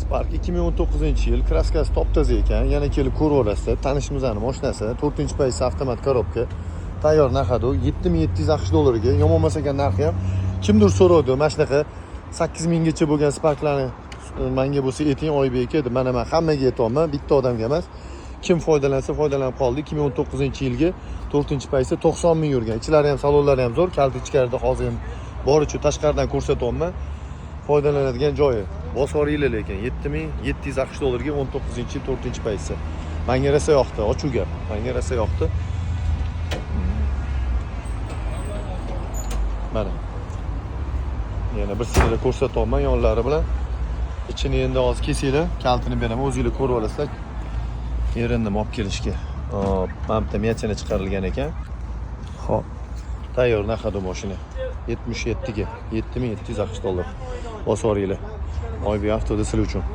Spark 2019-yil, kraskasi top-toza ekan. Yana kelib ko'raverasizlar. Tanishimizning mashinasi, 4-paysa avtomat korobka. Tayyor narxi $7,760 ga. Yomon emas ekan narxi ham. Kimdir so'radi, mana shunaqa 8,000 gacha bo'lgan Sparklarni menga bo'lsa ayting Oybek edi. Mana men hammaga aytayapman, bitta odamga emas. Kim foydalansa foydalanib qoldi. 2019-yilga 4-paysa 90 ming yurgan. Ichlari ham, salonlari ham zo'r. Kalti ichkarida hozir ham boricha tashqaridan ko'rsatyapman. Foydalanadigan joyi. Bosoringlar lekin $7,760 ga 19-yil 4-paysa. Menga rosa yoqdi, ochiq gap. Menga rosa yoqdi. Mana. Yana bir sizlarga ko'rsatyapman yonlari bilan. Ichini endi hozir kesinglar, kaltini beraman, o'zingizlar ko'rib olasizlar. Yerindim olib kelishga. Hop, mana bitta miyachini chiqarilgan ekan. Hop. Tayyor narxi mashina. 77 ga $7,760. Bosoringlar. Oybek avtoda sizlar uchun.